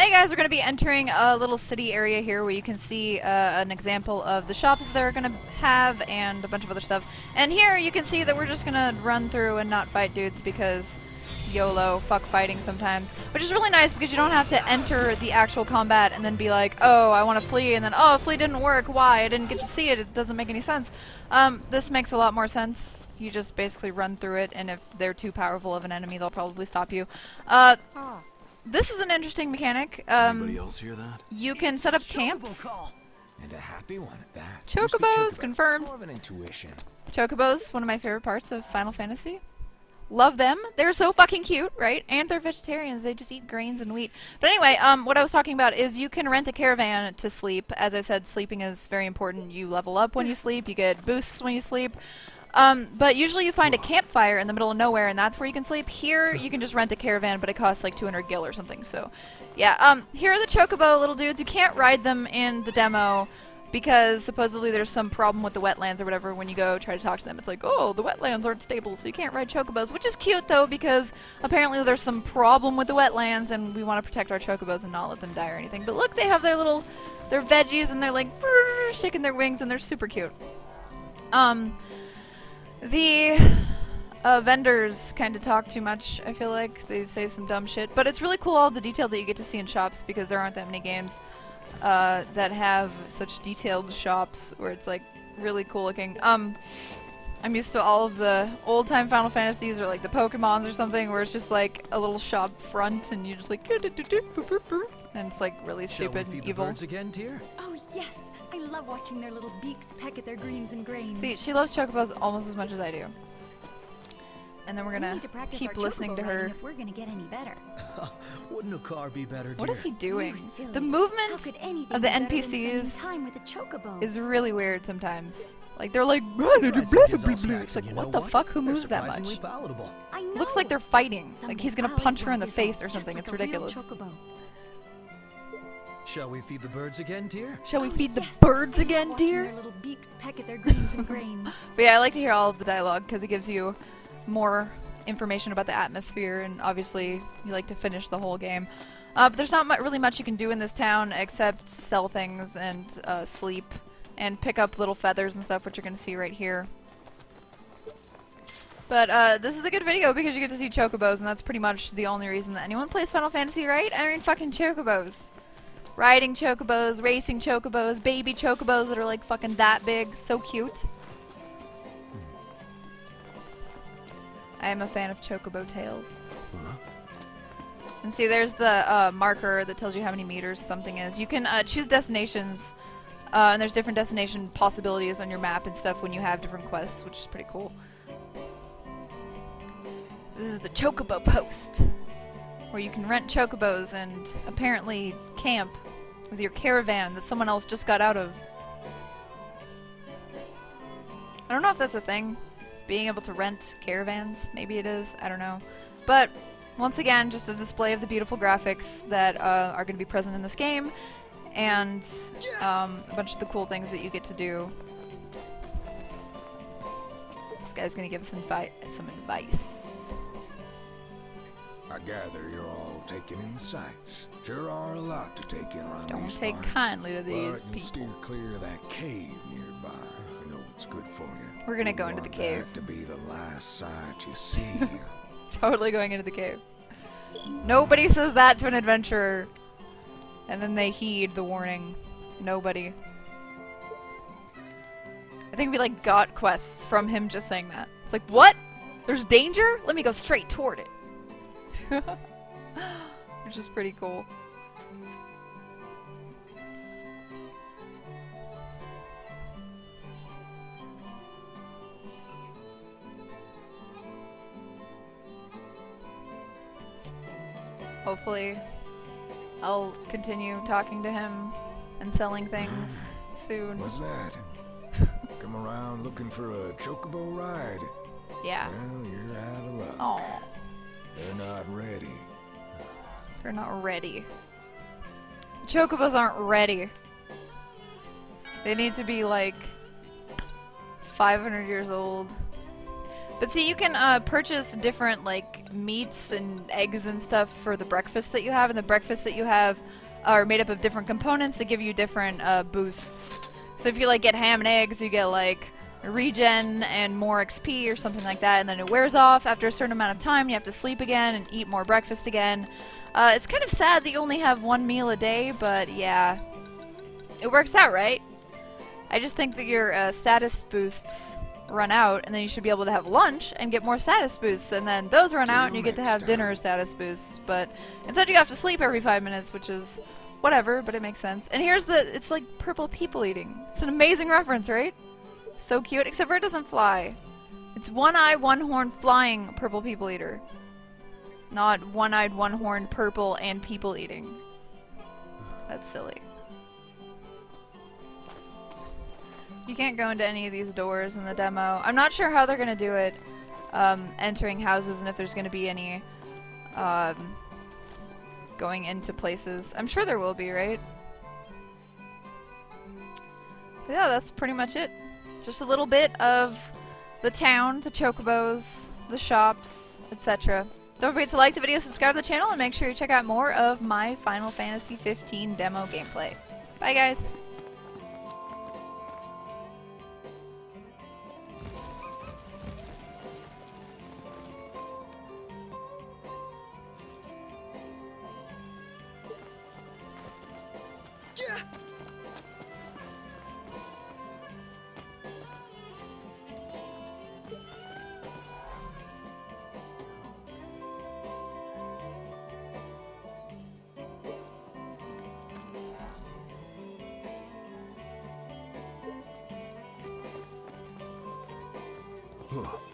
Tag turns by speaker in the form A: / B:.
A: Hey guys, we're going to be entering a little city area here where you can see an example of the shops they're going to have and a bunch of other stuff. And here you can see that we're just going to run through and not fight dudes because YOLO, fuck fighting sometimes. Which is really nice because you don't have to enter the actual combat and then be like, oh, I want to flee, and then, oh, flee didn't work, why? I didn't get to see it, it doesn't make any sense. This makes a lot more sense. You just basically run through it, and if they're too powerful of an enemy, they'll probably stop you. This is an interesting mechanic.
B: Anybody else hear that?
A: You can set up camps.
C: And a happy one at that.
A: Chocobos, confirmed.
C: More of an intuition.
A: Chocobos, one of my favorite parts of Final Fantasy. Love them. They're so fucking cute, right? And they're vegetarians. They just eat grains and wheat. But anyway, what I was talking about is you can rent a caravan to sleep. As I said, sleeping is very important. You level up when you sleep. You get boosts when you sleep. But usually you find a campfire in the middle of nowhere, and that's where you can sleep. Here, you can just rent a caravan, but it costs like 200 gil or something. So, yeah. Here are the chocobo little dudes. You can't ride them in the demo because supposedly there's some problem with the wetlands or whatever. When you go try to talk to them, it's like, oh, the wetlands aren't stable, so you can't ride chocobos. Which is cute, though, because apparently there's some problem with the wetlands, and we want to protect our chocobos and not let them die or anything. But look, they have their veggies, and they're like shaking their wings, and they're super cute. The vendors kind of talk too much, I feel like. They say some dumb shit. But it's really cool all the detail that you get to see in shops because there aren't that many games that have such detailed shops where it's like really cool looking. I'm used to all of the old-time Final Fantasies or like the Pokemons or something where it's just like a little shop front and you just like and it's like really stupid and evil.
C: Birds again, dear?
D: Oh yes, I love watching their little beaks peck at their greens and grains.
A: See, she loves chocobos almost as much as I do. And then we're gonna keep listening to her.
D: If we're gonna get any better.
C: Wouldn't a car be better, dear?
A: What is he doing?
D: Silly.
A: The movement of the
D: time
A: NPCs
D: with a chocobo?
A: is really weird sometimes. Like they're like it's like what the fuck? Who moves that much?
C: Palatable.
D: I know.
A: Looks like they're fighting.
D: Someday
A: Like he's gonna
D: I'll
A: punch her in the
D: this
A: face
D: out,
A: or
D: just
A: something.
D: like
A: It's
D: a real
A: ridiculous.
D: chocobo.
C: Shall we feed the birds again, dear?
A: Shall we feed the
D: Yes,
A: birds
D: I love
A: again,
D: watching
A: dear?
D: Their little beaks peck at their greens and grains.
A: But yeah, I like to hear all of the dialogue because it gives you more information about the atmosphere, and obviously you like to finish the whole game. But there's not really much you can do in this town except sell things and sleep and pick up little feathers and stuff, which you're going to see right here. But this is a good video because you get to see chocobos, and that's pretty much the only reason that anyone plays Final Fantasy, right? I mean, fucking chocobos. Riding chocobos, racing chocobos, baby chocobos that are like fucking that big. So cute. I am a fan of chocobo tails. And see, there's the marker that tells you how many meters something is. You can choose destinations, and there's different destination possibilities on your map and stuff when you have different quests, which is pretty cool. This is the Chocobo Post, where you can rent chocobos and apparently camp with your caravan that someone else just got out of. I don't know if that's a thing. Being able to rent caravans, maybe it is, I don't know. But once again, just a display of the beautiful graphics that are going to be present in this game, and a bunch of the cool things that you get to do. This guy's going to give us some advice.
E: I gather you're all taking in the sights. Sure are a lot to take in around
A: Don't
E: these
A: take
E: parts.
A: kindly to these
E: But you
A: people.
E: steer clear of that cave nearby if you know what's good for you.
A: We're gonna
E: You
A: go into the
E: want
A: cave.
E: that to be the last sight you see.
A: Totally going into the cave. Nobody says that to an adventurer. And then they heed the warning. Nobody. I think we like got quests from him just saying that. It's like, what? There's danger? Let me go straight toward it. Which is pretty cool. Hopefully, I'll continue talking to him and selling things soon.
E: What's that? Come around looking for a chocobo ride?
A: Yeah.
E: Well, you're out of luck.
A: Aw,
E: They're not ready.
A: they're not ready. Chocobos aren't ready. They need to be like 500 years old. But see, you can purchase different like meats and eggs and stuff for the breakfast that you have, and the breakfasts that you have are made up of different components that give you different boosts. So if you like get ham and eggs, you get like regen and more XP or something like that, and then it wears off after a certain amount of time. You have to sleep again and eat more breakfast again. It's kind of sad that you only have one meal a day, but yeah, it works out, right? I just think that your status boosts run out, and then you should be able to have lunch and get more status boosts, and then those run out and you get to have dinner status boosts. But instead you have to sleep every 5 minutes, which is whatever, but it makes sense. And here's it's like purple people eating. It's an amazing reference, right? So cute, except for it doesn't fly. It's one-eye, one-horn flying purple people eater. Not one-eyed, one-horned purple and people eating. That's silly. You can't go into any of these doors in the demo. I'm not sure how they're gonna do it, entering houses, and if there's gonna be any, going into places. I'm sure there will be, right? But yeah, that's pretty much it. Just a little bit of the town, the chocobos, the shops, etc. Don't forget to like the video, subscribe to the channel, and make sure you check out more of my Final Fantasy 15 demo gameplay. Bye guys!
E: Huh.